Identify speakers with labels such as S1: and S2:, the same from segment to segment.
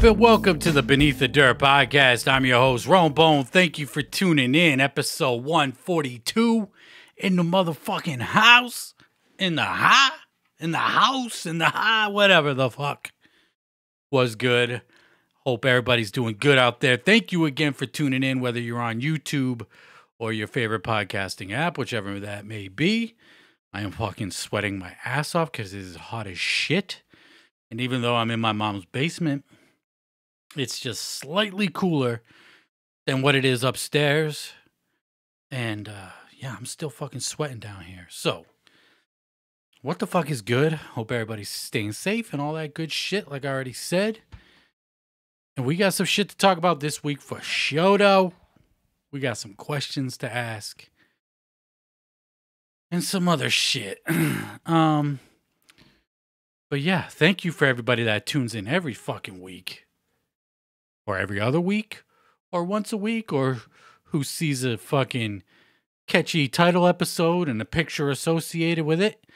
S1: up and welcome to the Beneath the Dirt podcast. I'm your host, Ron Bone. Thank you for tuning in. Episode 142 in the motherfucking house, in the high, whatever the fuck was good. Hope everybody's doing good out there. Thank you again for tuning in, whether you're on YouTube or your favorite podcasting app, whichever that may be. I am fucking sweating my ass off because it is hot as shit. And even though I'm in my mom's basement, it's just slightly cooler than what it is upstairs. And, yeah, I'm still fucking sweating down here. So, what the fuck is good? Hope everybody's staying safe and all that good shit, like I already said. And we got some shit to talk about this week for show, though. We got some questions to ask. And some other shit. But yeah, thank you for everybody that tunes in every fucking week. Or every other week. Or once a week. Or who sees a fucking catchy title episode and a picture associated with it.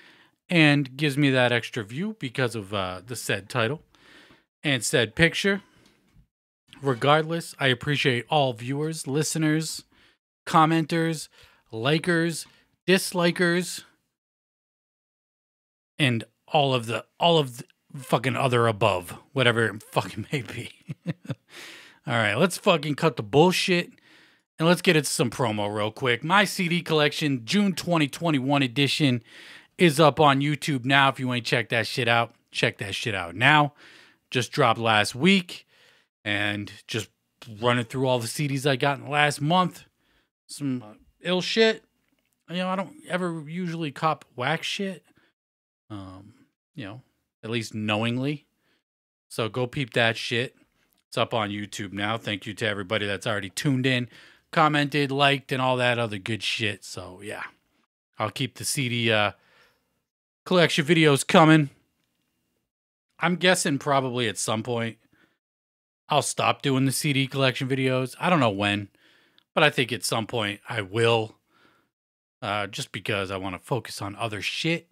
S1: And gives me that extra view because of the said title. And said picture. Regardless, I appreciate all viewers, listeners, commenters, likers, dislikers, and all of the fucking other above, whatever it fucking may be. All right, let's fucking cut the bullshit and let's get into some promo real quick. My CD collection, June 2021 edition, is up on YouTube now. If you ain't checked that shit out, check that shit out now. Just dropped last week and just running through all the CDs I got in the last month. Some ill shit. You know, I don't ever usually cop whack shit. You know, at least knowingly. So go peep that shit. It's up on YouTube now. Thank you to everybody that's already tuned in, commented, liked, and all that other good shit. So, yeah. I'll keep the CD collection videos coming. I'm guessing probably at some point I'll stop doing the CD collection videos. I don't know when, but I think at some point I will. Just because I want to focus on other shit.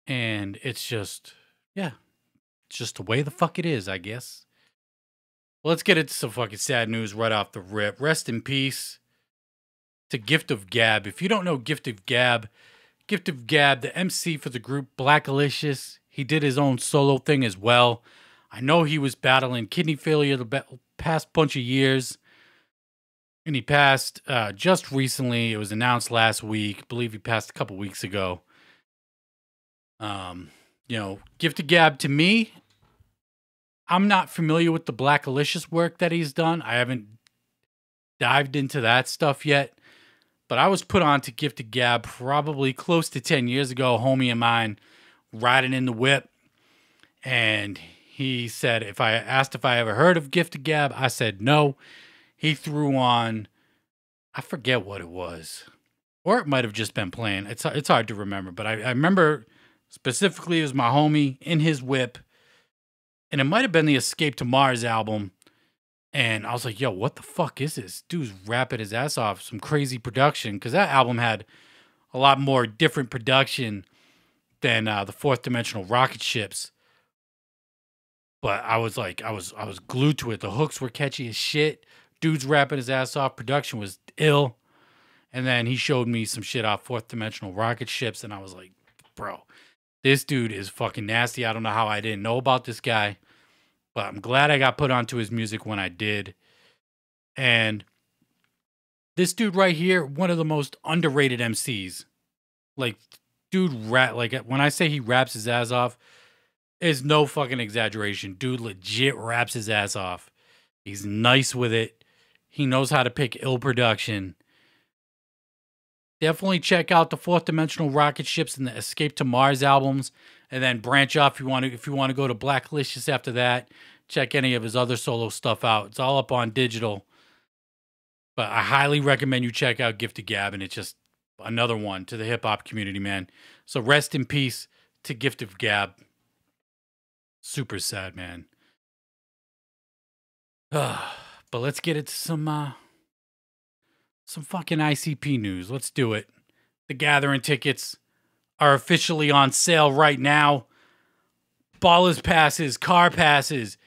S1: And it's just, yeah, it's just the way the fuck it is, I guess. Well, let's get into some fucking sad news right off the rip. Rest in peace to Gift of Gab. If you don't know Gift of Gab, the MC for the group Blackalicious, he did his own solo thing as well. I know he was battling kidney failure the past bunch of years. And he passed just recently. It was announced last week. I believe he passed a couple weeks ago. You know, Gift of Gab to me, I'm not familiar with the Blackalicious work that he's done. I haven't dived into that stuff yet. But I was put on to Gift of Gab probably close to 10 years ago. A homie of mine riding in the whip. And he said, if I asked if I ever heard of Gift of Gab, I said no. He threw on, I forget what it was. Or it might have just been playing. It's hard to remember. But I remember specifically it was my homie in his whip. And it might have been the Escape to Mars album. And I was like, yo, what the fuck is this? Dude's rapping his ass off. Some crazy production. Because that album had a lot more different production than the Fourth Dimensional Rocket Ships. But I was like, I was glued to it. The hooks were catchy as shit. Dude's rapping his ass off. Production was ill. And then he showed me some shit off Fourth Dimensional Rocket Ships. And I was like, bro, this dude is fucking nasty. I don't know how I didn't know about this guy. But I'm glad I got put onto his music when I did. And this dude right here, one of the most underrated MCs. Like, dude like when I say he raps his ass off, is no fucking exaggeration. Dude legit raps his ass off. He's nice with it. He knows how to pick ill production. Definitely check out the Fourth Dimensional Rocket Ships and the Escape to Mars albums, and then branch off if you want to go to Blackalicious after that. Check any of his other solo stuff out. It's all up on digital. But I highly recommend you check out Gift of Gab, and it's just another one to the hip hop community, man. So rest in peace to Gift of Gab. Super sad, man. But let's get into some fucking ICP news. Let's do it. The Gathering tickets are officially on sale right now. Ballers passes, car passes,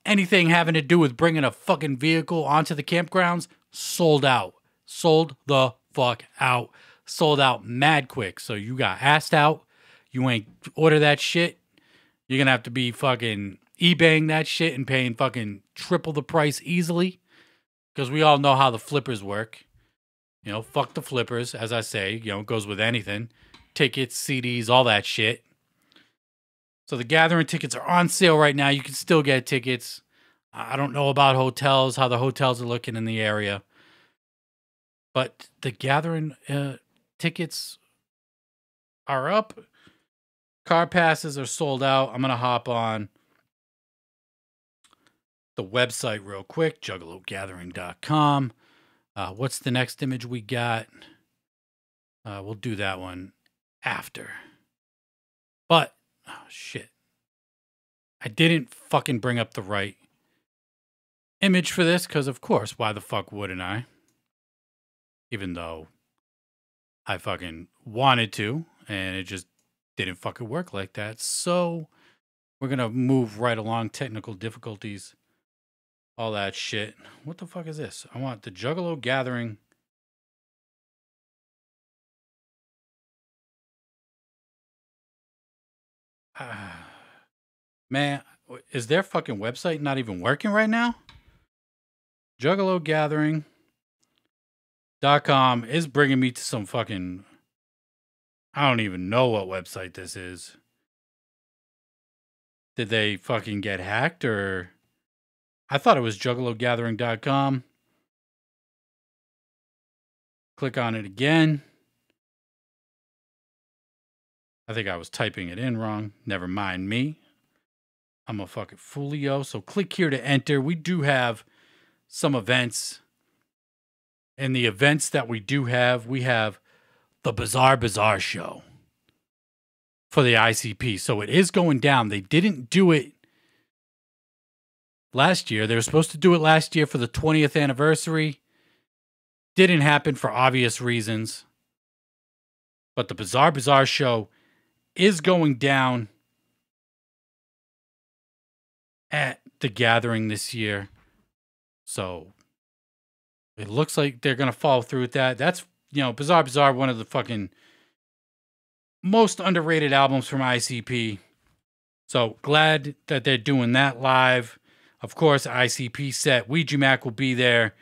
S1: anything having to do with bringing a fucking vehicle onto the campgrounds, sold out. Sold the fuck out. Sold out mad quick. So you got asked out. You ain't order that shit. You're going to have to be fucking eBaying that shit and paying fucking triple the price easily. Because we all know how the flippers work. You know, fuck the flippers, as I say. You know, it goes with anything. Tickets, CDs, all that shit. So the gathering tickets are on sale right now. You can still get tickets. I don't know about hotels, how the hotels are looking in the area. But the gathering tickets are up. Car passes are sold out. I'm going to hop on the website real quick, juggalogathering.com. What's the next image we got? We'll do that one after. But, oh shit. I didn't fucking bring up the right image for this because, of course, why the fuck wouldn't I? Even though I fucking wanted to, and it just didn't fucking work like that. So we're going to move right along. Technical difficulties, all that shit. What the fuck is this? I want the Juggalo Gathering. Man, is their fucking website not even working right now? JuggaloGathering.com is bringing me to some fucking... I don't even know what website this is. Did they fucking get hacked or... I thought it was juggalogathering.com. Click on it again. I think I was typing it in wrong. Never mind me. I'm a fucking foolio. So click here to enter. We do have some events. And the events that we do have, we have the Bizarre Bazaar show for the ICP. So it is going down. They didn't do it last year. They were supposed to do it last year for the 20th anniversary. Didn't happen for obvious reasons. But the Bizarre Bazaar show is going down at the gathering this year. So it looks like they're going to follow through with that. That's, you know, Bizarre Bazaar, one of the fucking most underrated albums from ICP. So glad that they're doing that live. Of course, ICP set. Ouija Mac will be there.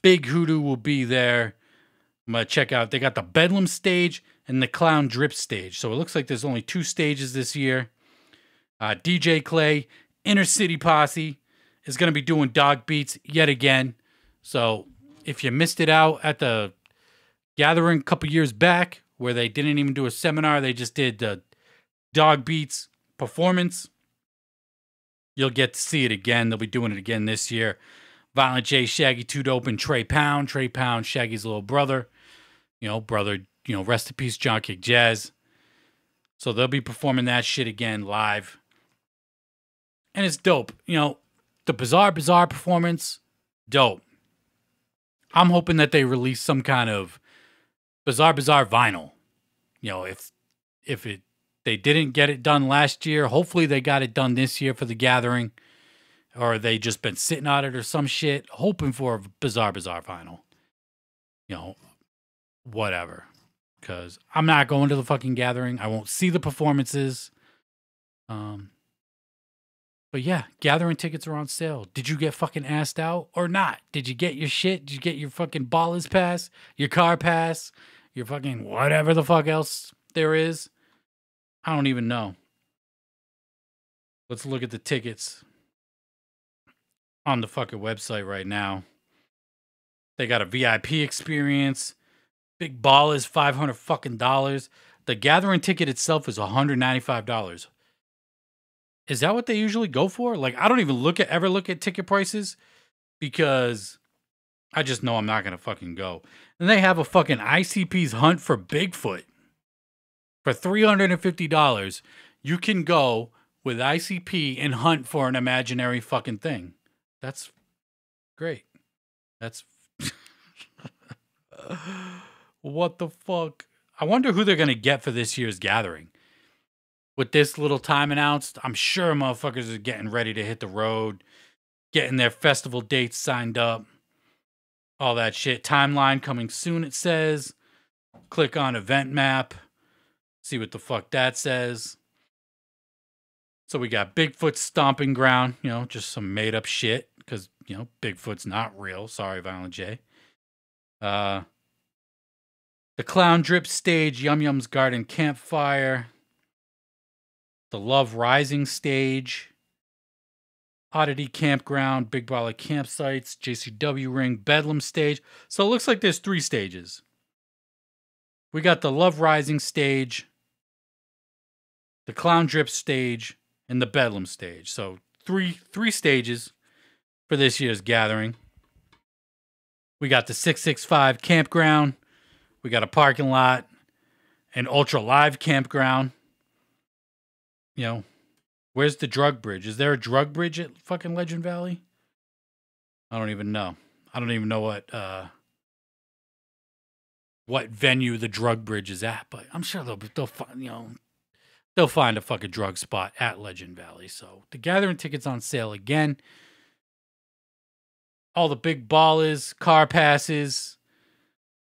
S1: Big Hoodoo will be there. I'm going to check out. They got the Bedlam stage and the Clown Drip stage. So it looks like there's only 2 stages this year. DJ Clay, Inner City Posse is going to be doing dog beats yet again. So if you missed it out at the gathering a couple years back where they didn't even do a seminar, they just did the dog beats performance, you'll get to see it again. They'll be doing it again this year. Violent J, Shaggy, Too Dope, and Trey Pound. Trey Pound, Shaggy's little brother. Rest in peace, John Kick Jazz. So they'll be performing that shit again live. And it's dope. You know, the Bizarre Bazaar performance, dope. I'm hoping that they release some kind of Bizarre Bazaar vinyl. You know, if they didn't get it done last year, hopefully they got it done this year for the gathering. Or they just been sitting on it or some shit, hoping for a Bizarre Bazaar vinyl. You know, whatever. Because I'm not going to the fucking gathering. I won't see the performances. But yeah, gathering tickets are on sale. Did you get fucking asked out or not? Did you get your shit? Did you get your fucking ballers pass? Your car pass? Your fucking whatever the fuck else there is? I don't even know. Let's look at the tickets on the fucking website right now. They got a VIP experience. Big ball is $500 fucking dollars. The gathering ticket itself is $195. Is that what they usually go for? Like, I don't even ever look at ticket prices because I just know I'm not gonna fucking go. And they have a fucking ICP's Hunt for Bigfoot for $350. You can go with ICP and hunt for an imaginary fucking thing. That's great. That's what the fuck? I wonder who they're going to get for this year's gathering. With this little time announced, I'm sure motherfuckers are getting ready to hit the road. getting their festival dates signed up. All that shit. Timeline coming soon, it says. Click on event map. See what the fuck that says. So we got Bigfoot Stomping Ground, just some made up shit. Because, Bigfoot's not real. Sorry, Violent J. The Clown Drip Stage, Yum Yum's Garden Campfire. The Love Rising Stage. Oddity Campground, Big Baller Campsites, JCW Ring, Bedlam Stage. So it looks like there's 3 stages. We got the Love Rising Stage, the Clown Drip Stage, and the Bedlam Stage. So three stages for this year's gathering. We got the 665 Campground. We got a parking lot, an Ultra Live Campground. Where's the drug bridge? Is there a drug bridge at fucking Legend Valley? I don't even know. I don't even know what venue the drug bridge is at, but I'm sure they'll find a fucking drug spot at Legend Valley. So the gathering tickets on sale again. All the big ballers, car passes,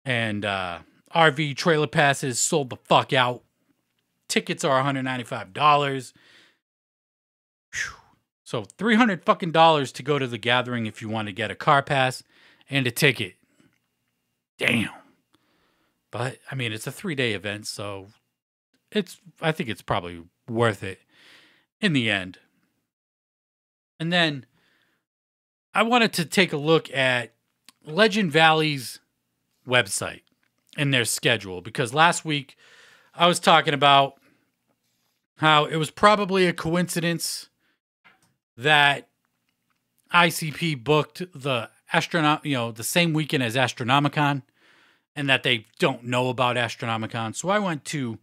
S1: and RV trailer passes sold the fuck out. Tickets are $195. So $300 fucking dollars to go to the gathering if you want to get a car pass and a ticket. Damn. But I mean, it's a 3-day event, so I think it's probably worth it in the end. And then I wanted to take a look at Legend Valley's website and their schedule, because last week I was talking about how it was probably a coincidence that ICP booked the the same weekend as Astronomicon, and that they don't know about Astronomicon. So I went to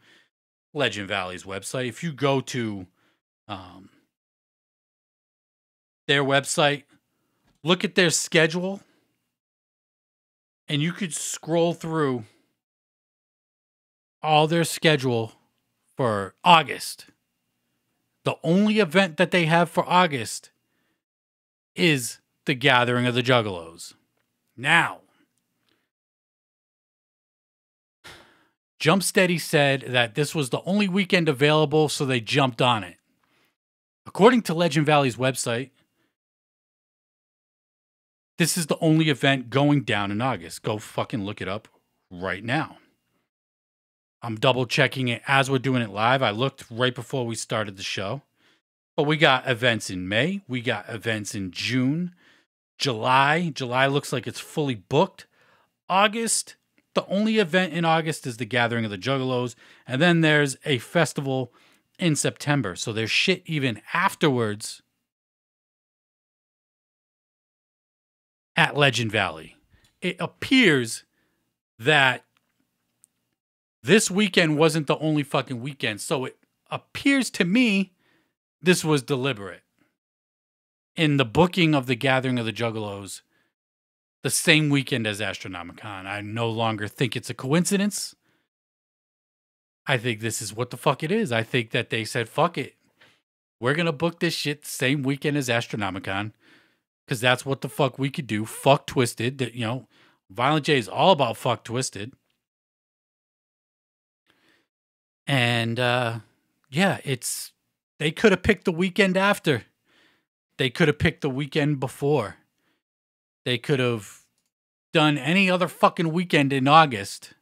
S1: Legend Valley's website. If you go to their website, look at their schedule, and you could scroll through all their schedule for August. The only event that they have for August is the Gathering of the Juggalos. Now, Jumpsteady said that this was the only weekend available, so they jumped on it. According to Legend Valley's website, this is the only event going down in August. Go fucking look it up right now. I'm double checking it as we're doing it live. I looked right before we started the show. But we got events in May. We got events in June. July looks like it's fully booked. August, the only event in August is the Gathering of the Juggalos. And then there's a festival in September. So there's shit even afterwards at Legend Valley. It appears that this weekend wasn't the only fucking weekend. So it appears to me this was deliberate. In the booking of the Gathering of the Juggalos, the same weekend as Astronomicon. I no longer think it's a coincidence. I think this is what the fuck it is. I think that they said, fuck it. We're going to book this shit the same weekend as Astronomicon, because that's what the fuck we could do. Fuck Twiztid. Violent J is all about fuck Twiztid. And, they could have picked the weekend after. They could have picked the weekend before. They could have done any other fucking weekend in August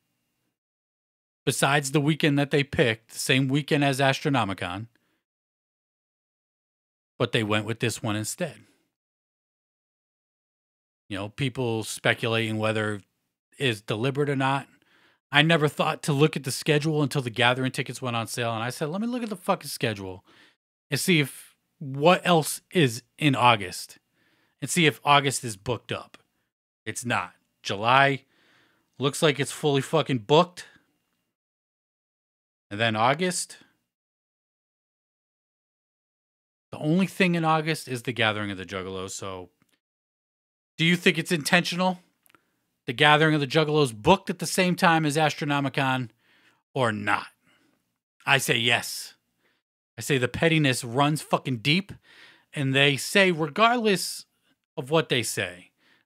S1: besides the weekend that they picked, the same weekend as Astronomicon. But they went with this one instead. People speculating whether it's deliberate or not. I never thought to look at the schedule until the gathering tickets went on sale. And I said, let me look at the fucking schedule and see if what else is in August and see if August is booked up. It's not. July looks like it's fully fucking booked. And then August, the only thing in August is the Gathering of the Juggalos. So do you think it's intentional? The Gathering of the Juggalos booked at the same time as Astronomicon or not? I say yes. I say the pettiness runs fucking deep, and they say regardless of what they say.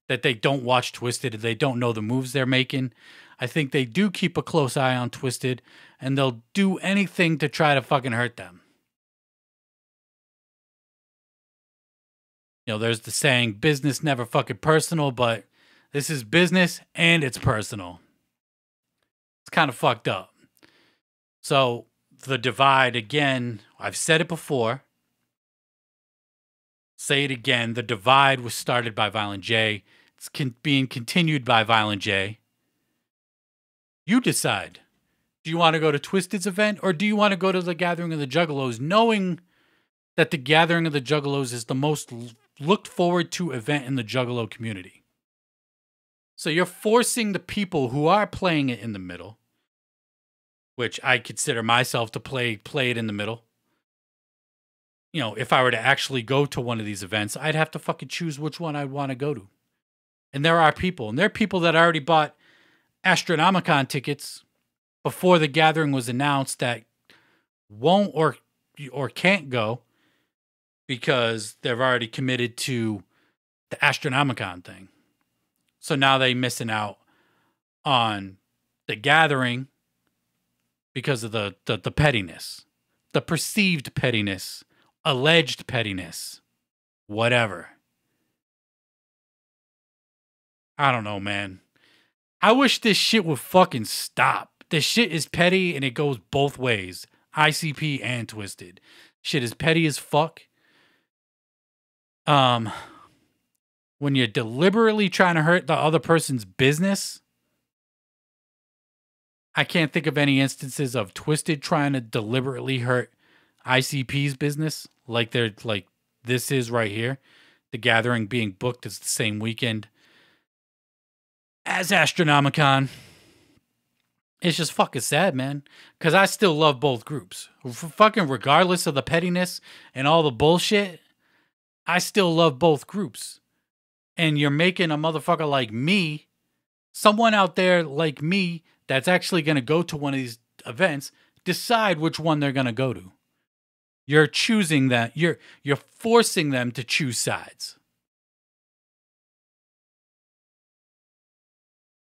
S1: That they don't watch Twiztid, they don't know the moves they're making. I think they do keep a close eye on Twiztid, and they'll do anything to try to fucking hurt them. You know, there's the saying, business never fucking personal, but this is business and it's personal. It's kind of fucked up. So, the divide, again, I've said it before. Say it again. The divide was started by Violent J. It's being continued by Violent J. You decide. Do you want to go to Twiztid's event, or do you want to go to the Gathering of the Juggalos, knowing that the Gathering of the Juggalos is the most looked forward to event in the Juggalo community? So you're forcing the people who are playing it in the middle, which I consider myself to play it in the middle. You know, if I were to actually go to one of these events, I'd have to fucking choose which one I'd want to go to. And there are people that already bought Astronomicon tickets before the gathering was announced that won't or can't go because they've already committed to the Astronomicon thing. So now they're missing out on the gathering because of the pettiness, the perceived pettiness, alleged pettiness, whatever. I don't know, man. I wish this shit would fucking stop. This shit is petty and it goes both ways. ICP and Twiztid. Shit is petty as fuck. When you're deliberately trying to hurt the other person's business, I can't think of any instances of Twiztid trying to deliberately hurt ICP's business like this is right here. The gathering being booked is the same weekend as Astronomicon. It's just fucking sad, man. Because I still love both groups. Fucking regardless of the pettiness and all the bullshit, I still love both groups. And you're making a motherfucker like me, someone out there like me that's actually going to go to one of these events, decide which one they're going to go to. You're choosing that. You're forcing them to choose sides.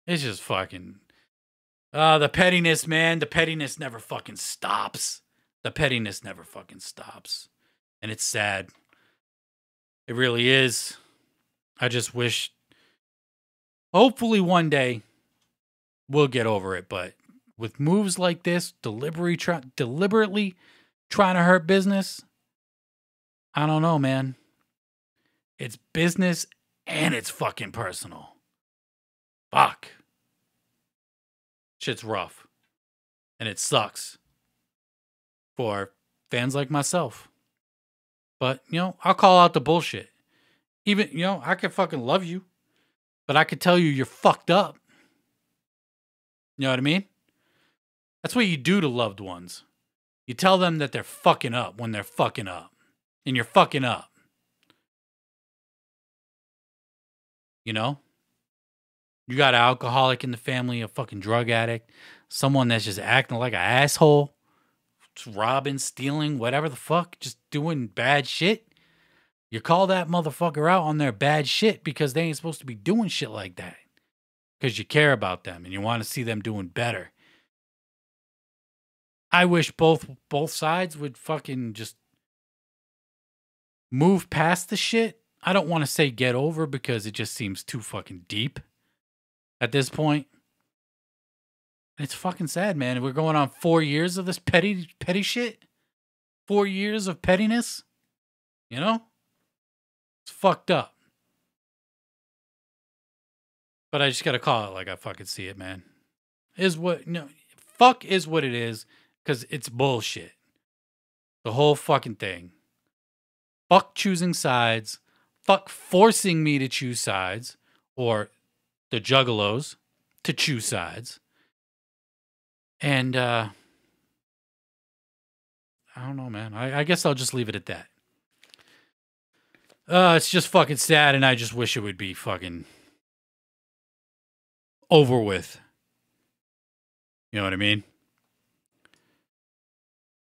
S1: It's just fucking... the pettiness, man. The pettiness never fucking stops. The pettiness never fucking stops. And it's sad. It really is. I just wish... Hopefully one day we'll get over it. But with moves like this, deliberately trying to hurt business, I don't know, man. It's business and it's fucking personal. Fuck. Shit's rough. And it sucks for fans like myself. But, you know, I'll call out the bullshit. Even, you know, I could fucking love you, but I could tell you you're fucked up. You know what I mean? That's what you do to loved ones. You tell them that they're fucking up when they're fucking up. And you're fucking up. You know? You got an alcoholic in the family, a fucking drug addict, someone that's just acting like an asshole, just robbing, stealing, whatever the fuck, just doing bad shit. You call that motherfucker out on their bad shit because they ain't supposed to be doing shit like that. Because you care about them and you want to see them doing better. I wish both sides would fucking just move past the shit. I don't want to say get over because it just seems too fucking deep at this point. It's fucking sad, man. We're going on 4 years of this petty shit. 4 years of pettiness. You know? It's fucked up. But I just gotta call it like I fucking see it, man. Fuck is what it is. Because it's bullshit. The whole fucking thing. Fuck choosing sides. Fuck forcing me to choose sides. Or the juggalos to choose sides. And, I don't know, man. I guess I'll just leave it at that. It's just fucking sad, and I just wish it would be fucking over with. You know what I mean?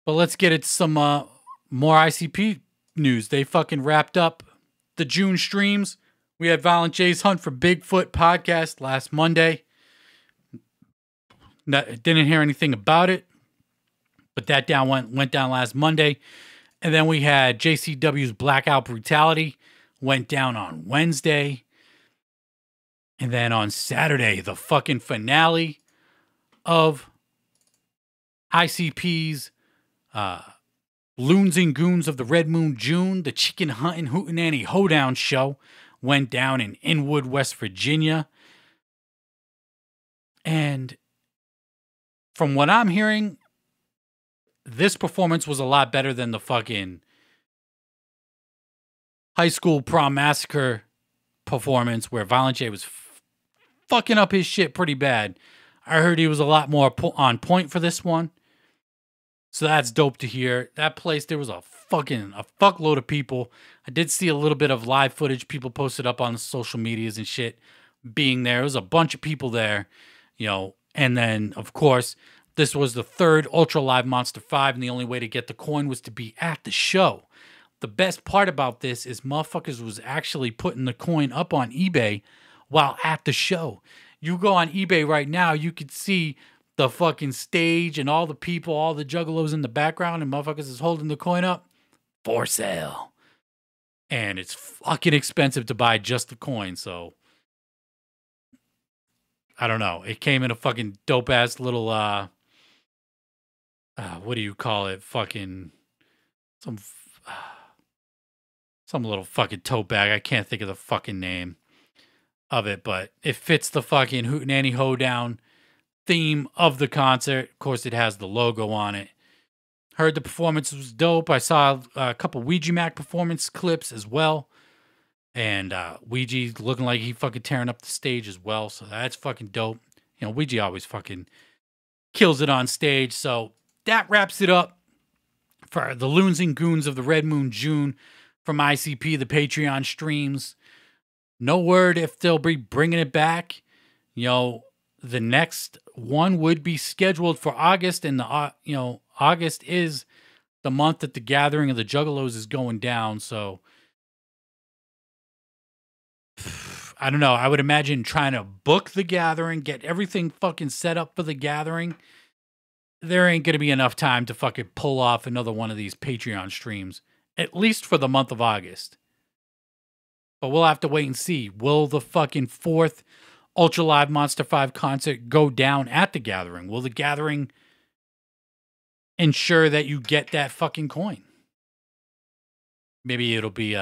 S1: But let's get into some more ICP news. They fucking wrapped up the June streams We had Violent J's Hunt for Bigfoot podcast last Monday. Didn't hear anything about it, but that went down last Monday. And then we had JCW's Blackout Brutality, went down on Wednesday. And then on Saturday, the fucking finale of ICP's Loons and Goons of the Red Moon June, the Chicken Hunting Hootenanny Hoedown show, went down in Inwood, West Virginia. And from what I'm hearing, this performance was a lot better than the fucking high school prom massacre performance where Violent J was fucking up his shit pretty bad. I heard he was a lot more on point for this one. So that's dope to hear. That place, there was a fuckload of people. I did see a little bit of live footage people posted up on the social medias and shit being there. There was a bunch of people there, you know. And then, of course, this was the third Ultra Live Monster 5, and the only way to get the coin was to be at the show. The best part about this is motherfuckers was actually putting the coin up on eBay while at the show. You go on eBay right now, you could see the fucking stage and all the people, all the juggalos in the background, and motherfuckers is holding the coin up for sale. And it's fucking expensive to buy just the coin, so I don't know. It came in a fucking dope-ass little, what do you call it? Fucking, some little fucking tote bag. I can't think of the fucking name of it, but it fits the fucking Hootenanny Hoedown theme of the concert. Of course, it has the logo on it. Heard the performance was dope. I saw a couple Ouija Mac performance clips as well. And Ouija looking like he fucking tearing up the stage as well. So that's fucking dope. You know, Ouija always fucking kills it on stage. So that wraps it up for the Loons and Goons of the Red Moon June from ICP, the Patreon streams. No word if they'll be bringing it back. You know, the next one would be scheduled for August. And, August is the month that the Gathering of the Juggalos is going down. So I don't know. I would imagine trying to book the Gathering, get everything fucking set up for the Gathering. There ain't going to be enough time to fucking pull off another one of these Patreon streams, at least for the month of August. But we'll have to wait and see. Will the fucking fourth Ultra Live Monster 5 concert go down at the Gathering? Will the Gathering ensure that you get that fucking coin? Maybe it'll be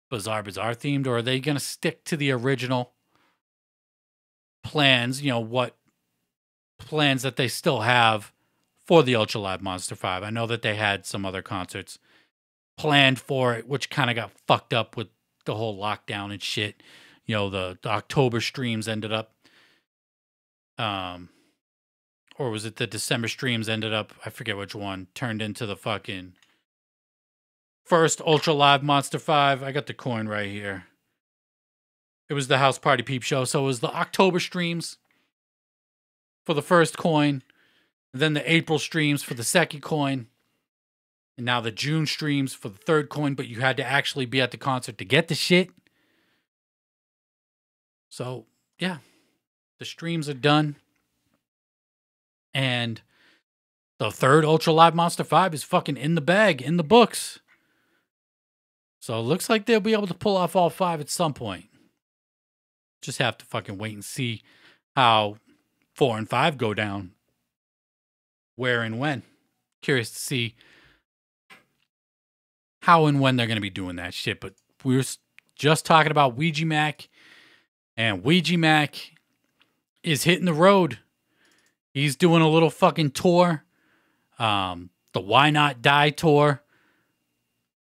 S1: Bizarre themed, or are they going to stick to the original plans, what plans that they still have for the Ultra Live Monster 5? I know that they had some other concerts planned for it, which kind of got fucked up with the whole lockdown and shit. The October streams ended up, or was it the December streams ended up, I forget which one, turned into the fucking first Ultra Live Monster 5. I got the coin right here. It was the House Party Peep Show. So it was the October streams for the first coin. And then the April streams for the second coin. And now the June streams for the third coin. But you had to actually be at the concert to get the shit. So, yeah. The streams are done. And the third Ultra Live Monster 5 is fucking in the bag, in the books. So it looks like they'll be able to pull off all 5 at some point. Just have to fucking wait and see how 4 and 5 go down. Where and when. Curious to see how and when they're going to be doing that shit. But we were just talking about Ouija Mac. And Ouija Mac is hitting the road. He's doing a little fucking tour. The Why Not Die tour.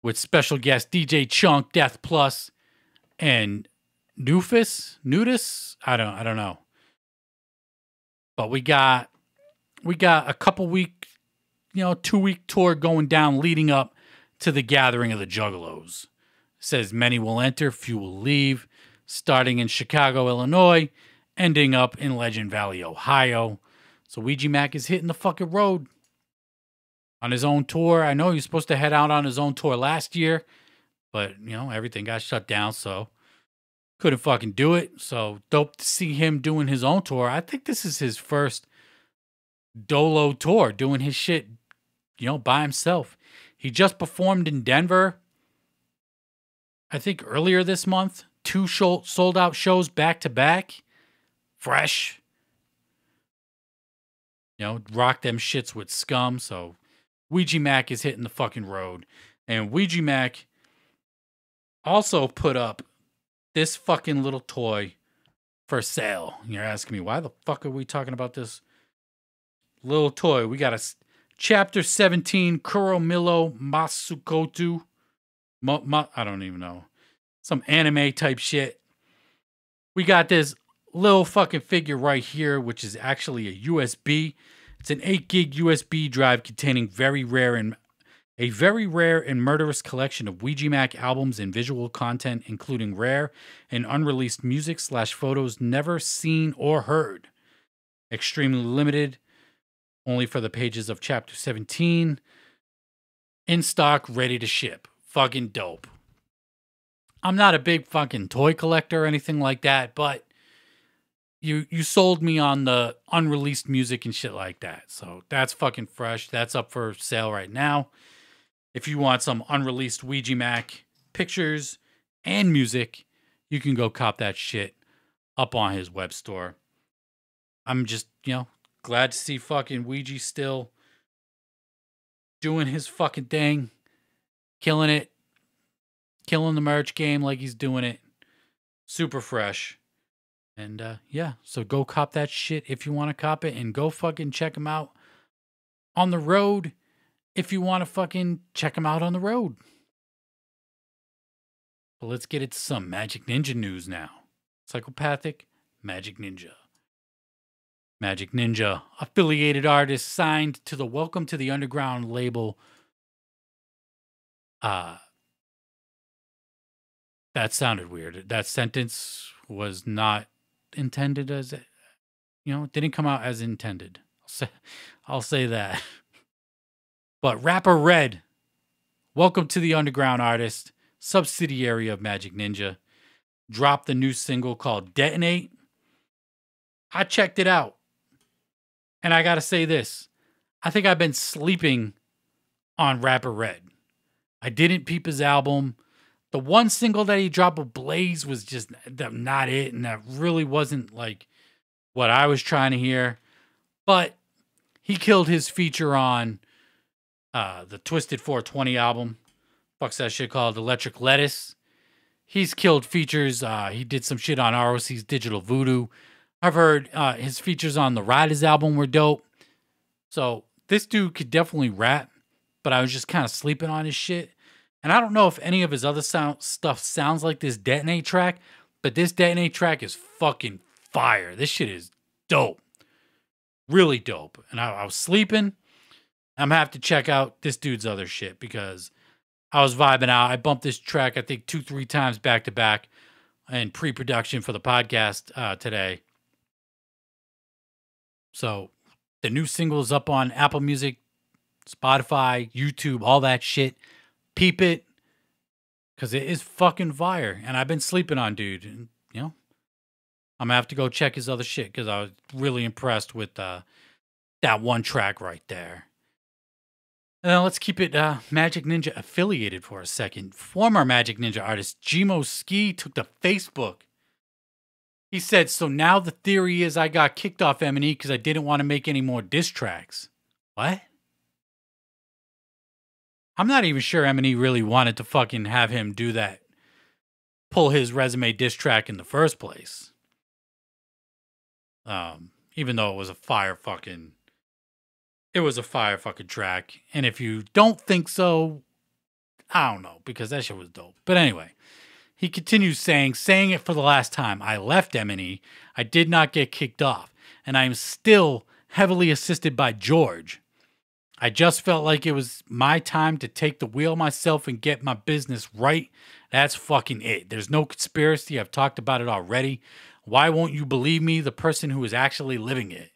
S1: With special guest DJ Chunk, Death Plus, and Nudis. I don't know. But we got a couple week, 2-week tour going down leading up to the Gathering of the Juggalos. It says many will enter, few will leave, starting in Chicago, Illinois, ending up in Legend Valley, Ohio. So Ouija Mac is hitting the fucking road on his own tour. I know he was supposed to head out on his own tour last year, but, everything got shut down, so couldn't fucking do it. So dope to see him doing his own tour. I think this is his first dolo tour, doing his shit, by himself. He just performed in Denver, I think earlier this month. 2 sold out shows back to back. Fresh. Rock them shits with Scum. So Ouija Mac is hitting the fucking road. And Ouija Mac also put up this fucking little toy for sale. You're asking me, why the fuck are we talking about this little toy? We got a Chapter 17 Kuromilo Masukotu. I don't even know. Some anime type shit. We got this little fucking figure right here, which is actually a USB. It's an 8 gig USB drive containing a very rare and murderous collection of Ouija Mac albums and visual content, including rare and unreleased music / photos never seen or heard. Extremely limited, only for the pages of Chapter 17. In stock, ready to ship. Fucking dope. I'm not a big fucking toy collector or anything like that, but you sold me on the unreleased music and shit like that. So that's fucking fresh. That's up for sale right now. If you want some unreleased Ouija Mac pictures and music, you can go cop that shit up on his web store. I'm just, glad to see fucking Ouija still doing his fucking thing, killing it, killing the merch game like he's doing it. Super fresh. And so go cop that shit if you want to cop it, and go fucking check him out on the road if you want to fucking check him out on the road. But let's get into some Magic Ninja news now. Psychopathic Magic Ninja. Magic Ninja, affiliated artist signed to the Welcome to the Underground label. That sounded weird. That sentence was not intended as, it didn't come out as intended. I'll say that. But Rapper Red, Welcome to the Underground artist, subsidiary of Magic Ninja, dropped the new single called Detonate. I checked it out. And I gotta say this. I think I've been sleeping on Rapper Red. I didn't peep his album. The one single that he dropped with Blaze was just not it. And that really wasn't like what I was trying to hear. But he killed his feature on the Twiztid 420 album. Fuck's that shit called? Electric Lettuce. He's killed features. He did some shit on ROC's Digital Voodoo. I've heard his features on the Riders album were dope. So this dude could definitely rap, but I was just kind of sleeping on his shit. And I don't know if any of his other stuff sounds like this Detonate track, but this Detonate track is fucking fire. This shit is dope. Really dope. And I was sleeping. I'm going to have to check out this dude's other shit because I was vibing out. I bumped this track, I think, 2-3 times back to back in pre-production for the podcast today. So the new single is up on Apple Music, Spotify, YouTube, all that shit. Peep it, because it is fucking fire. And I've been sleeping on dude. And, I'm going to have to go check his other shit because I was really impressed with that one track right there. And then let's keep it Magic Ninja affiliated for a second. Former Magic Ninja artist Gmo Ski took to Facebook. He said, so now the theory is I got kicked off M&E because I didn't want to make any more diss tracks. What? I'm not even sure M&E really wanted to fucking have him do that. Pull his resume diss track in the first place. Even though it was a fire fucking track. And if you don't think so, I don't know, because that shit was dope. But anyway, he continues saying it for the last time. I left M&E. I did not get kicked off. And I am still heavily assisted by George. I just felt like it was my time to take the wheel myself and get my business right. That's fucking it. There's no conspiracy. I've talked about it already. Why won't you believe me, the person who is actually living it?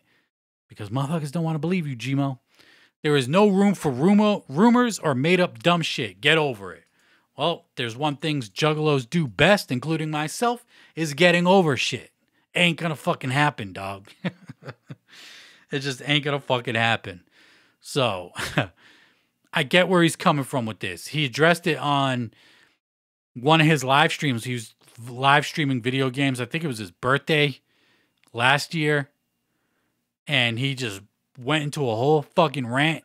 S1: Because motherfuckers don't want to believe you, Gmo. There is no room for rumors or made up dumb shit. Get over it. Well, there's one thing juggalos do best, including myself, is getting over shit. Ain't gonna fucking happen, dog. It just ain't gonna fucking happen. So, I get where he's coming from with this. He addressed it on one of his live streams. He was live streaming video games. I think it was his birthday last year. And he just went into a whole fucking rant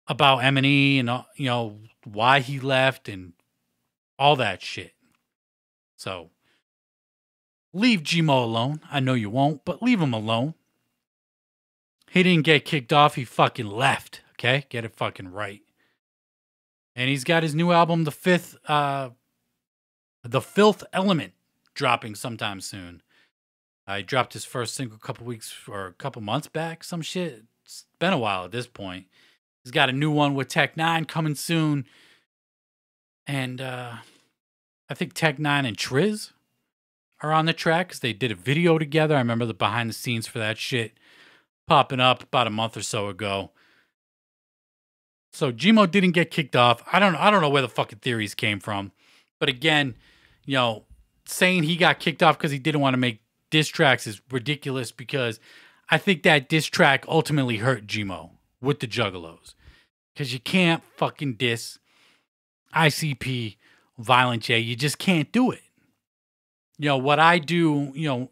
S1: about M&E and, you know, why he left and all that shit. So, leave Gmo alone. I know you won't, but leave him alone. He didn't get kicked off. He fucking left. Okay? Get it fucking right. And he's got his new album, The Filth Element, dropping sometime soon. He dropped his first single a couple months back. Some shit. It's been a while at this point. He's got a new one with Tech9 coming soon. And I think Tech9 and Triz are on the track because they did a video together. I remember the behind the scenes for that shit popping up about a month or so ago. So Gmo didn't get kicked off. I don't know where the fucking theories came from. But again, you know, saying he got kicked off because he didn't want to make diss tracks is ridiculous, because I think that diss track ultimately hurt Gmo with the Juggalos. Because you can't fucking diss ICP, Violent J. You just can't do it. You know, what I do, you know,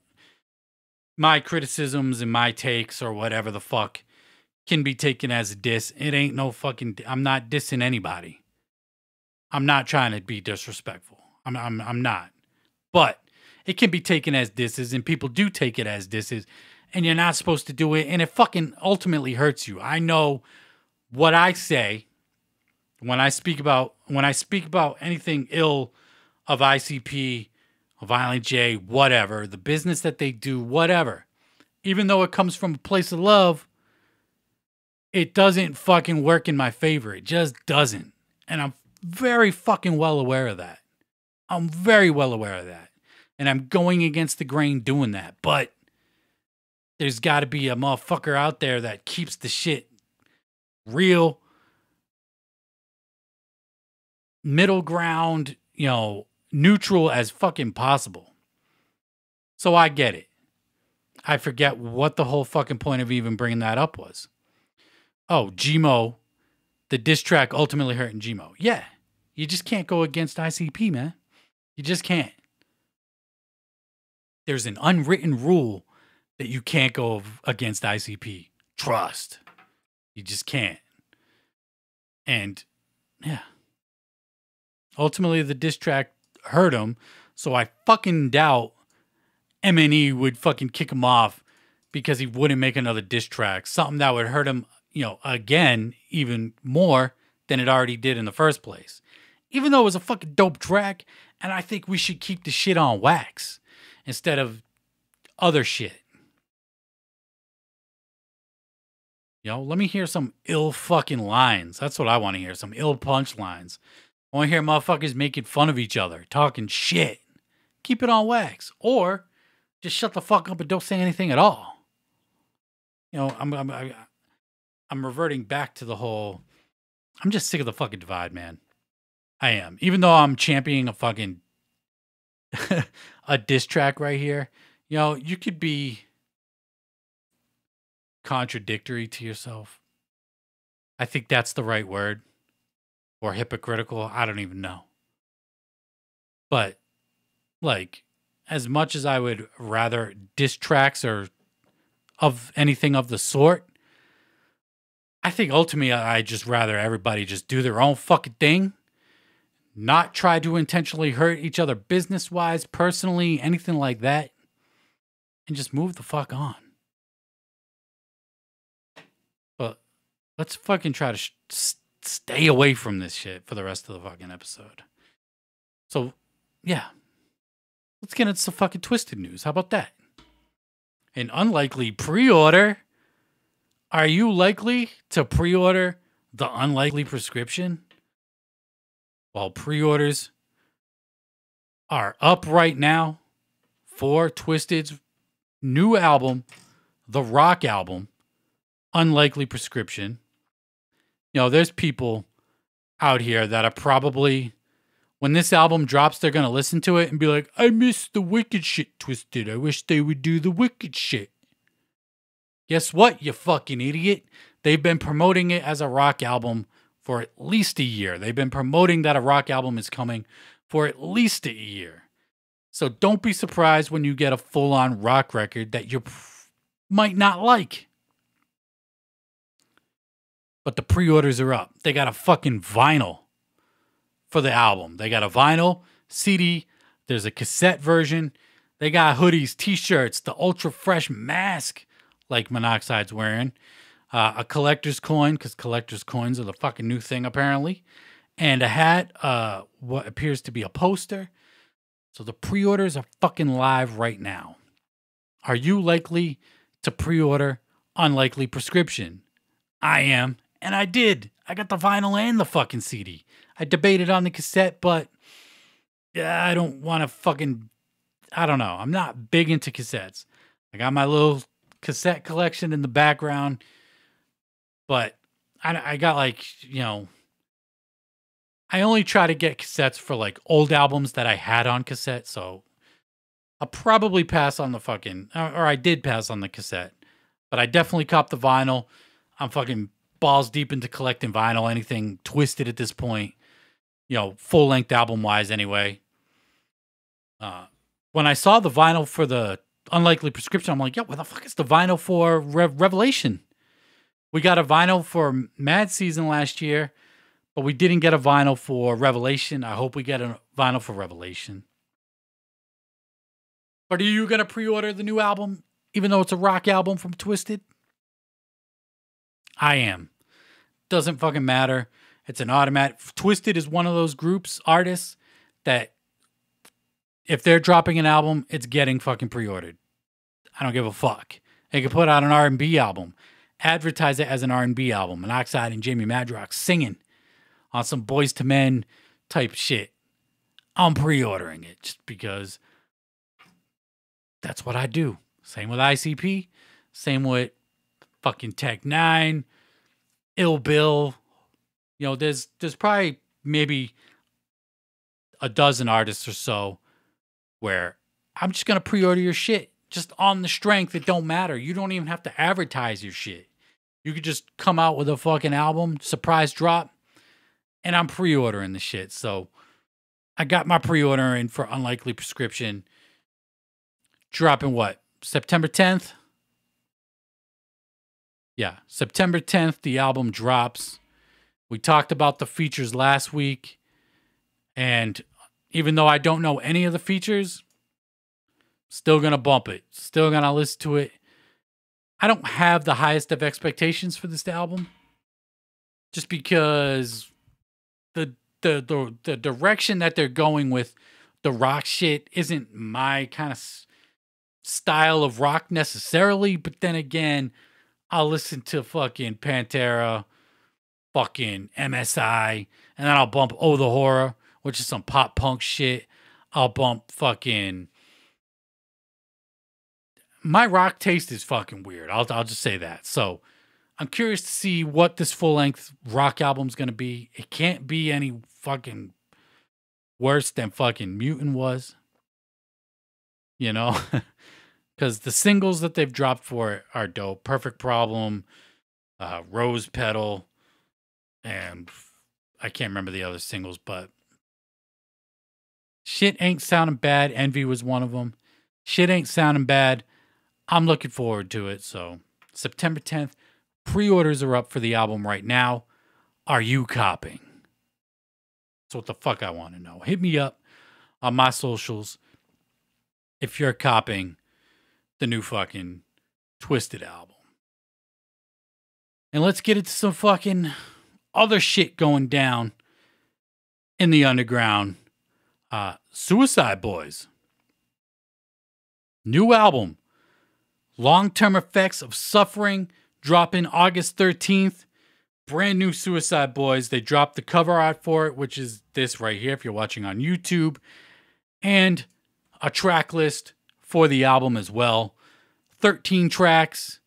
S1: my criticisms and my takes or whatever the fuck can be taken as a diss. It ain't no fucking, I'm not dissing anybody. I'm not trying to be disrespectful. I'm not. But it can be taken as disses, and people do take it as disses, and you're not supposed to do it, and it fucking ultimately hurts you. I know what I say when I speak about anything ill of ICP, Violent J, whatever, the business that they do, whatever. Even though it comes from a place of love, it doesn't fucking work in my favor. It just doesn't. And I'm very fucking well aware of that. I'm very well aware of that. And I'm going against the grain doing that. But there's got to be a motherfucker out there that keeps the shit real, middle ground, you know, neutral as fucking possible. So I get it. I forget what the whole fucking point of even bringing that up was. Oh, Gmo, the diss track ultimately hurting Gmo. Yeah, you just can't go against ICP, man. You just can't. There's an unwritten rule that you can't go against ICP. Trust. You just can't. And, yeah. Ultimately, the diss track hurt him, so I fucking doubt M&E would fucking kick him off because he wouldn't make another diss track. Something that would hurt him, you know, again, even more than it already did in the first place. Even though it was a fucking dope track, and I think we should keep the shit on wax instead of other shit. You know, let me hear some ill fucking lines. That's what I want to hear. Some ill punch lines. I want to hear motherfuckers making fun of each other, talking shit. Keep it on wax. Or just shut the fuck up and don't say anything at all. You know, I'm reverting back to the whole, I'm just sick of the fucking divide, man. I am. Even though I'm championing a fucking a diss track right here, you know, you could be contradictory to yourself. I think that's the right word. Or hypocritical. I don't even know. But, like, as much as I would rather diss tracks or of anything of the sort, I think ultimately I'd just rather everybody just do their own fucking thing. Not try to intentionally hurt each other business-wise, personally, anything like that. And just move the fuck on. But let's fucking try to stay away from this shit for the rest of the fucking episode. So, yeah. Let's get into some fucking Twiztid news. How about that? An unlikely pre-order. Are you likely to pre-order the unlikely prescription? Well, pre-orders are up right now for Twiztid's new album, the rock album, Unlikely Prescription. You know, there's people out here that are probably when this album drops, they're going to listen to it and be like, I miss the wicked shit, Twiztid. I wish they would do the wicked shit. Guess what, you fucking idiot? They've been promoting it as a rock album for at least a year. They've been promoting that a rock album is coming for at least a year. So don't be surprised when you get a full-on rock record that you might not like. But the pre-orders are up. They got a fucking vinyl for the album. They got a vinyl, CD, there's a cassette version. They got hoodies, t-shirts, the ultra fresh mask like Monoxide's wearing. A collector's coin, because collector's coins are the fucking new thing apparently. And a hat, what appears to be a poster. So the pre-orders are fucking live right now. Are you likely to pre-order Unlikely Prescription? I am, and I did. I got the vinyl and the fucking CD. I debated on the cassette, but yeah, I don't want to fucking, I don't know. I'm not big into cassettes. I got my little cassette collection in the background, but I got like, you know, I only try to get cassettes for like old albums that I had on cassette, so I'll probably pass on the fucking, or I did pass on the cassette, but I definitely copped the vinyl. I'm fucking balls deep into collecting vinyl, anything Twiztid at this point, you know, full-length album-wise anyway. When I saw the vinyl for the Unlikely Prescription, I'm like, yo, what the fuck is the vinyl for Revelation? We got a vinyl for Mad Season last year, but we didn't get a vinyl for Revelation. I hope we get a vinyl for Revelation. But are you going to pre-order the new album, even though it's a rock album from Twiztid? I am. Doesn't fucking matter. It's an automatic. Twiztid is one of those groups, artists, that if they're dropping an album, it's getting fucking pre-ordered. I don't give a fuck. They could put out an R&B album, advertise it as an R&B album, Monoxide and Jamie Madrox singing on some Boys to Men type shit. I'm pre-ordering it just because that's what I do. Same with ICP. Same with fucking Tech 9, Ill Bill. You know, there's probably maybe a dozen artists or so where I'm just going to pre-order your shit just on the strength. It don't matter. You don't even have to advertise your shit. You could just come out with a fucking album, surprise drop, and I'm pre-ordering the shit. So I got my pre-order in for Unlikely Prescription. Dropping what? September 10th? Yeah, September 10th, the album drops. We talked about the features last week. And even though I don't know any of the features, still going to bump it. Still going to listen to it. I don't have the highest of expectations for this album. Just because the direction that they're going with the rock shit isn't my kind of style of rock necessarily. But then again, I'll listen to fucking Pantera, fucking MSI, and then I'll bump Oh the Horror, which is some pop punk shit. I'll bump fucking... My rock taste is fucking weird. I'll just say that. So I'm curious to see what this full-length rock album's going to be. It can't be any fucking worse than fucking Mutant was. You know? Because the singles that they've dropped for it are dope. Perfect Problem, Rose Petal, and I can't remember the other singles, but shit ain't sounding bad. Envy was one of them. Shit ain't sounding bad. I'm looking forward to it. So September 10th, pre-orders are up for the album right now. Are you copping? That's what the fuck I want to know. Hit me up on my socials if you're copping the new fucking Twiztid album. And let's get into some fucking other shit going down in the underground. Suicide Boys. New album. Long-Term Effects of Suffering. Dropping August 13th. Brand new Suicide Boys. They dropped the cover art for it, which is this right here if you're watching on YouTube. And a track list for the album as well. 13 tracks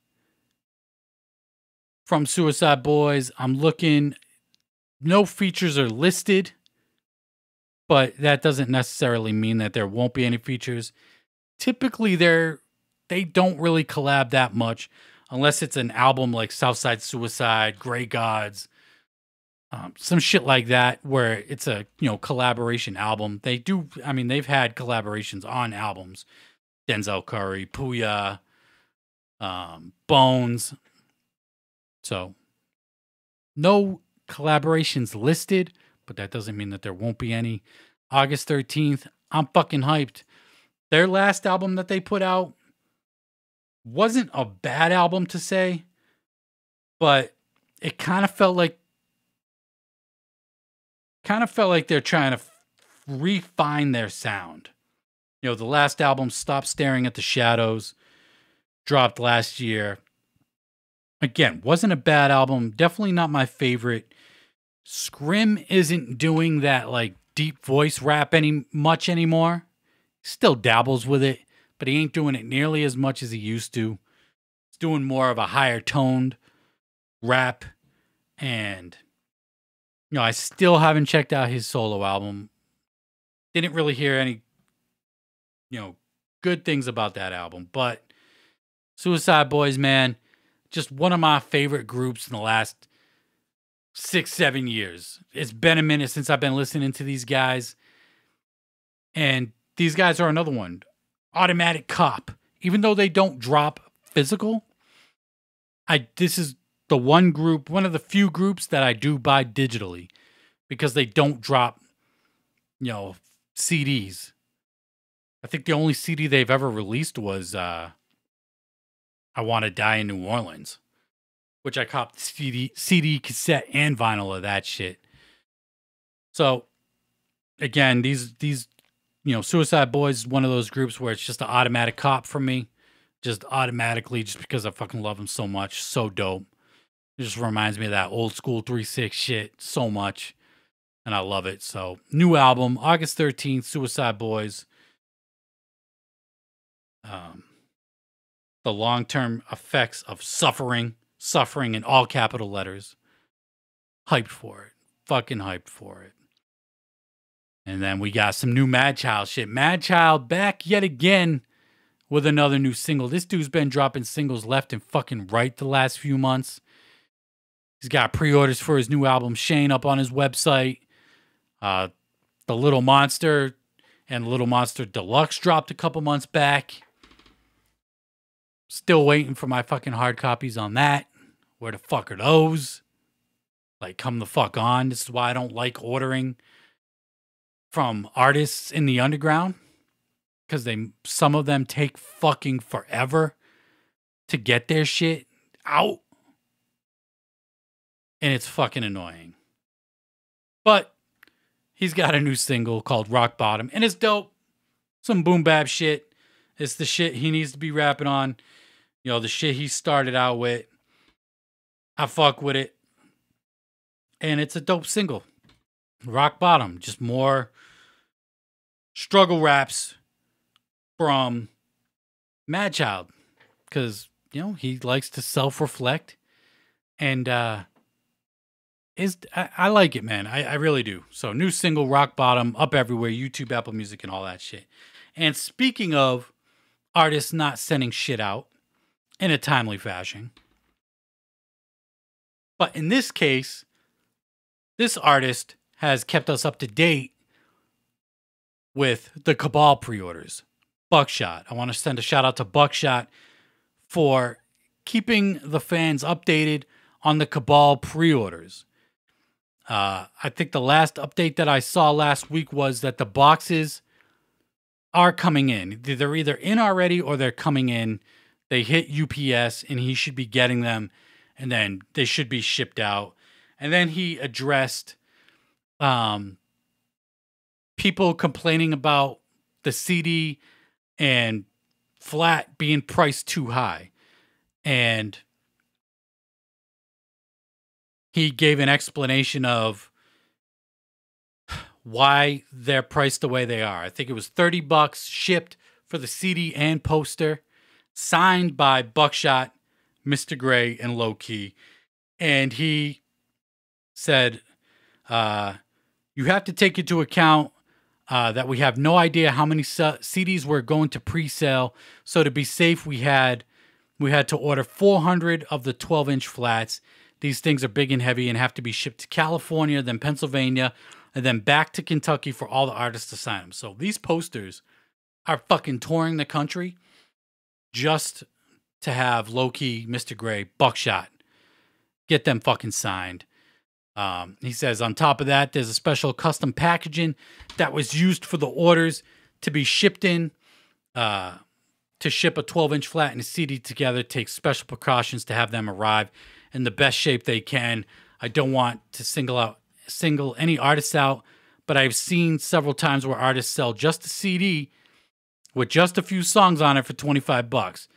S1: from Suicide Boys. I'm looking. No features are listed. but that doesn't necessarily mean that there won't be any features. Typically, they don't really collab that much unless it's an album like Southside Suicide, Grey Gods, some shit like that, where it's a collaboration album. They do. I mean, they've had collaborations on albums. Denzel Curry, Puya, Bones. So no collaborations listed, but that doesn't mean that there won't be any. August 13th, I'm fucking hyped. Their last album that they put out wasn't a bad album to say, but it kind of felt like they're trying to refine their sound. The last album, Stop Staring at the Shadows, dropped last year. Again, wasn't a bad album. Definitely not my favorite. Scrim isn't doing that like deep voice rap much anymore. Still dabbles with it, but he ain't doing it nearly as much as he used to. He's doing more of a higher toned rap. And I still haven't checked out his solo album. Didn't really hear any good things about that album. But Suicide Boys, man, just one of my favorite groups in the last 6-7 years. It's been a minute since I've been listening to these guys. And these guys are another one. Automatic Cop. Even though they don't drop physical, this is the one of the few groups that I do buy digitally because they don't drop, CDs. I think the only CD they've ever released was I Want to Die in New Orleans, which I copped CD, cassette, and vinyl of that shit. So, again, these Suicide Boys is one of those groups where it's just an automatic cop for me. Just automatically, just because I fucking love them so much. So dope. It just reminds me of that old school 3-6 shit so much. And I love it. So, new album, August 13th, Suicide Boys. The long-term effects of suffering in all capital letters. Hyped for it. Fucking hyped for it. And then we got some new Madchild shit. Madchild back yet again with another new single. This dude's been dropping singles left and fucking right the last few months. He's got pre-orders for his new album, Shane, up on his website. The Little Monster and Little Monster Deluxe dropped a couple months back. Still waiting for my fucking hard copies on that. Where the fuck are those? Like, come the fuck on. This is why I don't like ordering from artists in the underground. Because some of them take fucking forever to get their shit out. And it's fucking annoying. But he's got a new single called Rock Bottom. And it's dope. Some boom bap shit. It's the shit he needs to be rapping on. The shit he started out with. I fuck with it. And it's a dope single. Rock Bottom. Just more struggle raps from Madchild. Because, he likes to self-reflect. And I like it, man. I really do. So, new single, Rock Bottom, up everywhere. YouTube, Apple Music, and all that shit. And speaking of artists not sending shit out in a timely fashion. But in this case, this artist has kept us up to date with the Cabal pre-orders. Buckshot. I want to send a shout out to Buckshot for keeping the fans updated on the Cabal pre-orders. I think the last update that I saw last week was that the boxes are coming in. They're either in already or they're coming in. They hit UPS and he should be getting them, and then they should be shipped out. And then he addressed people complaining about the CD and flat being priced too high. And he gave an explanation of why they're priced the way they are. I think it was $30 shipped for the CD and poster, signed by Buckshot, Mr. Gray, and Low Key. And he said, you have to take into account that we have no idea how many CDs we're going to pre-sale. So to be safe, we had to order 400 of the 12-inch flats. These things are big and heavy and have to be shipped to California, then Pennsylvania, and then back to Kentucky for all the artists to sign them. So these posters are fucking touring the country just to have Low-Key, Mr. Gray, Buckshot get them fucking signed. He says, on top of that, there's a special custom packaging that was used for the orders to be shipped in. To ship a 12-inch flat and a CD together takes special precautions to have them arrive in the best shape they can. I don't want to single any artists out, but I've seen several times where artists sell just a CD with just a few songs on it for $25.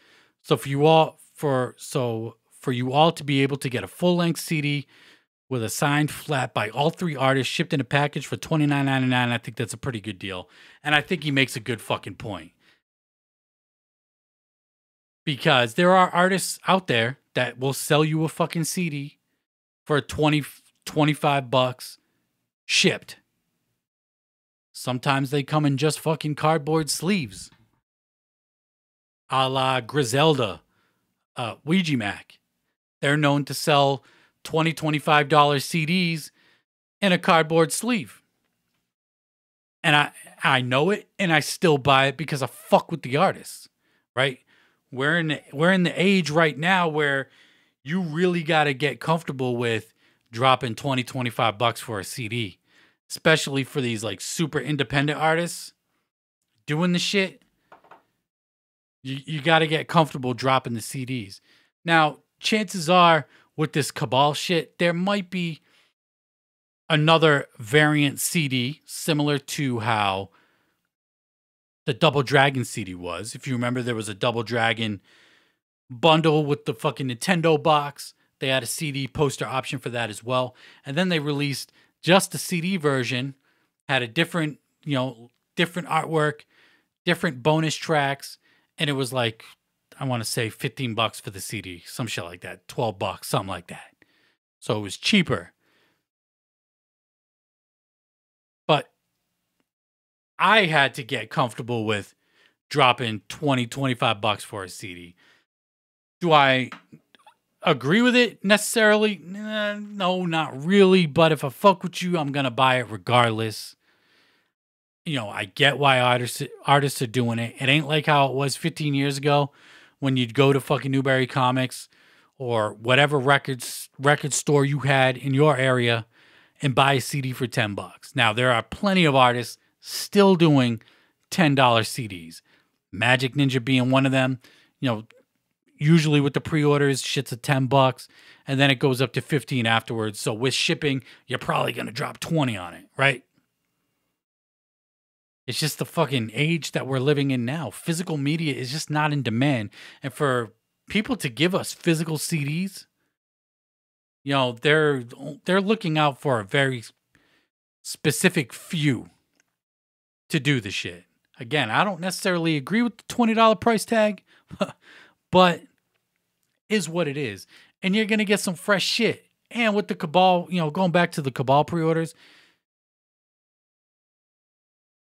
S1: So for you all to be able to get a full-length CD with a signed flat by all three artists shipped in a package for $29.99, I think that's a pretty good deal. And I think he makes a good fucking point. Because there are artists out there that will sell you a fucking CD for $25 shipped. Sometimes they come in just fucking cardboard sleeves. A la Griselda, Ouija Mac. They're known to sell $25 CDs in a cardboard sleeve. And I know it, and I still buy it because I fuck with the artists, right? We're in the age right now where you really got to get comfortable with dropping $25 for a CD, especially for these like super independent artists doing the shit. You got to get comfortable dropping the CDs. Now, chances are with this Cabal shit, there might be another variant CD similar to how the Double Dragon CD was. If you remember, there was a Double Dragon bundle with the fucking Nintendo box. They had a CD poster option for that as well. And then they released just the CD version, had a different artwork, different bonus tracks. And it was like, I want to say $15 for the CD, some shit like that, $12, something like that. So it was cheaper. But I had to get comfortable with dropping $25 for a CD. Do I agree with it necessarily? No, not really. But if I fuck with you, I'm going to buy it regardless. You know, I get why artists are doing it. It ain't like how it was 15 years ago when you'd go to fucking Newberry Comics or whatever record store you had in your area and buy a CD for $10. Now, there are plenty of artists still doing $10 CDs. Magic Ninja being one of them. You know, usually with the pre-orders, shit's at $10, and then it goes up to $15 afterwards. So with shipping, you're probably going to drop $20 on it, right? It's just the fucking age that we're living in now. Physical media is just not in demand. And for people to give us physical CDs, you know, they're looking out for a very specific few to do the shit. Again, I don't necessarily agree with the $20 price tag, but is what it is. And you're going to get some fresh shit. And with the Cabal, you know, going back to the Cabal pre-orders,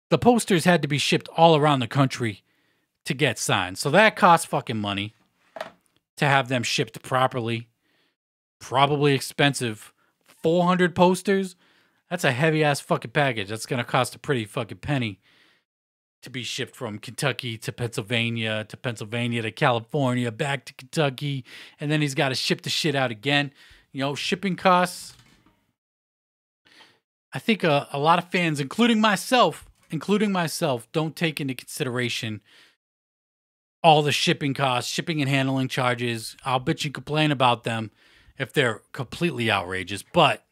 S1: the posters had to be shipped all around the country to get signed. So that costs fucking money to have them shipped properly. Probably expensive. 400 posters? That's a heavy-ass fucking package. That's going to cost a pretty fucking penny to be shipped from Kentucky to Pennsylvania to California, back to Kentucky, and then he's got to ship the shit out again. You know, shipping costs. I think a lot of fans, including myself, don't take into consideration all the shipping costs, shipping and handling charges. I'll bitch and complain about them if they're completely outrageous, but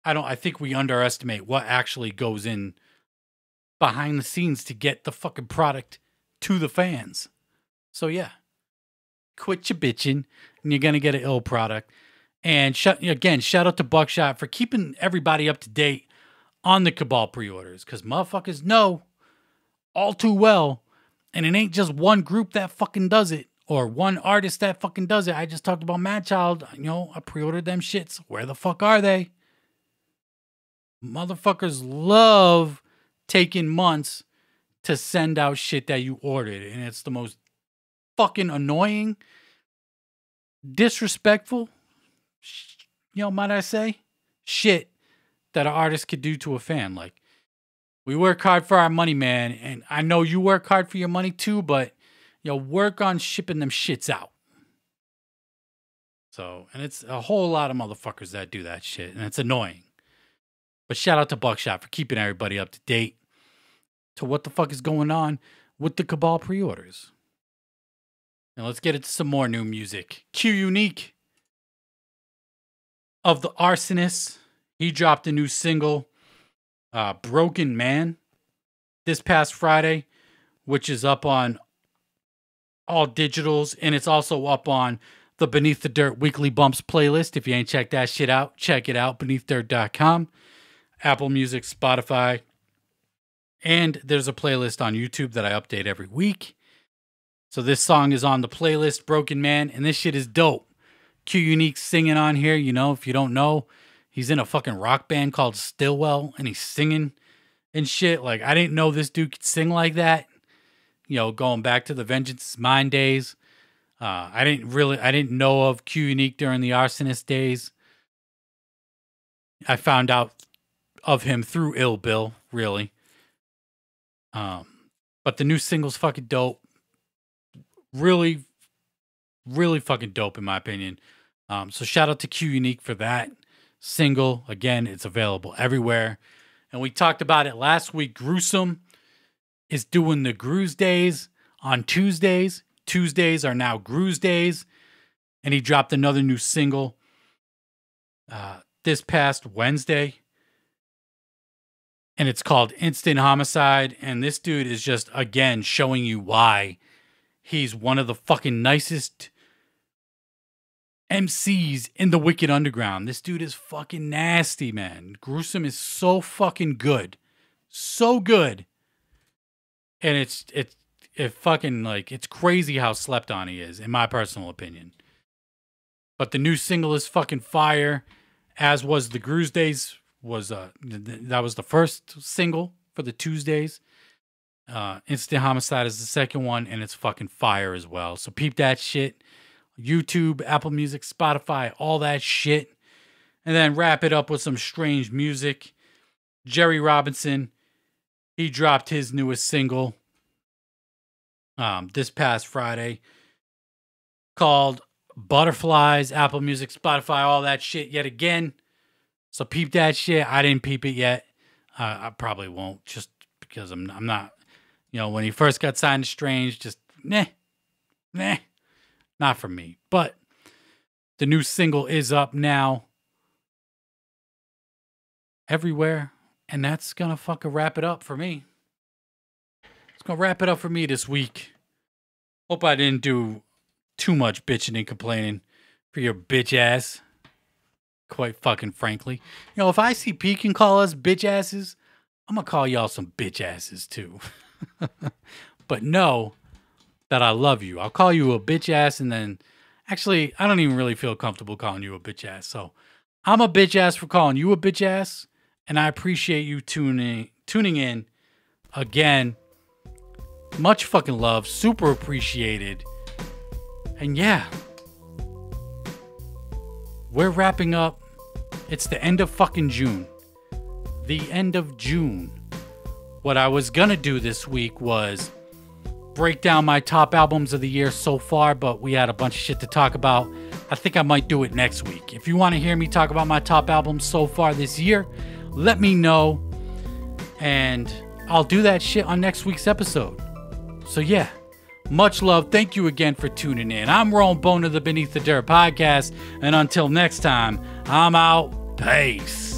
S1: I think we underestimate what actually goes in behind the scenes to get the fucking product to the fans. So yeah, quit your bitching and you're going to get an ill product. And shout out to Buckshot for keeping everybody up to date on the Cabal pre-orders, because motherfuckers know all too well, and it ain't just one group that fucking does it, or one artist that fucking does it. I just talked about Madchild. You know, I pre-ordered them shits. Where the fuck are they? Motherfuckers love taken months to send out shit that you ordered. And it's the most fucking annoying, disrespectful, might I say, shit that an artist could do to a fan. Like, we work hard for our money, man. And I know you work hard for your money too, but, work on shipping them shits out. So, and it's a whole lot of motherfuckers that do that shit, and it's annoying. But shout out to Buckshot for keeping everybody up to date to what the fuck is going on with the Cabal pre-orders. Now let's get into some more new music. Q Unique of the Arsonist. He dropped a new single, Broken Man, this past Friday, which is up on all digitals, and it's also up on the Beneath the Dirt Weekly Bumps playlist. If you ain't checked that shit out, check it out, beneathdirt.com. Apple Music, Spotify, and there's a playlist on YouTube that I update every week. So this song is on the playlist, Broken Man, and this shit is dope. Q Unique singing on here, if you don't know, he's in a fucking rock band called Stillwell, and he's singing and shit. Like, I didn't know this dude could sing like that. Going back to the Vengeance is Mine days. I didn't know of Q Unique during the Arsonist days. I found out of him through Ill Bill, really. But the new single's fucking dope. Really, really fucking dope in my opinion. So shout out to Q Unique for that single. Again, it's available everywhere. And we talked about it last week. GrewSum is doing the Grews Days on Tuesdays. Tuesdays are now Grews Days. And he dropped another new single this past Wednesday. And it's called Instant Homicide. And this dude is just, again, showing you why he's one of the fucking nicest MCs in the Wicked Underground. This dude is fucking nasty, man. GrewSum is so fucking good. So good. And it's fucking, like, it's crazy how slept on he is, in my personal opinion. But the new single is fucking fire, as was the Grews Days. That was the first single for the Tuesdays. Instant Homicide is the second one, and it's fucking fire as well. So peep that shit. YouTube, Apple Music, Spotify, all that shit. And then wrap it up with some strange music. Jerry Robinson, he dropped his newest single this past Friday called Butterflies. Apple Music, Spotify, all that shit yet again. So peep that shit. I didn't peep it yet. I probably won't, just because I'm not, when he first got signed to Strange, just not for me. But the new single is up now everywhere, and that's gonna fucking wrap it up for me. It's gonna wrap it up for me this week. Hope I didn't do too much bitching and complaining for your bitch ass. Quite fucking frankly. If ICP can call us bitch asses, I'm gonna call y'all some bitch asses too. But know that I love you. I'll call you a bitch ass, and then actually I don't even really feel comfortable calling you a bitch ass. So I'm a bitch ass for calling you a bitch ass, and I appreciate you tuning in again. Much fucking love, super appreciated. And yeah, we're wrapping up. It's the end of fucking June. The end of June. What I was gonna do this week was break down my top albums of the year so far, but we had a bunch of shit to talk about. I think I might do it next week. If you want to hear me talk about my top albums so far this year, let me know, and I'll do that shit on next week's episode. So yeah, much love. Thank you again for tuning in. I'm Rowan Bone of the Beneath the Dirt podcast, and until next time, I'm out. Peace.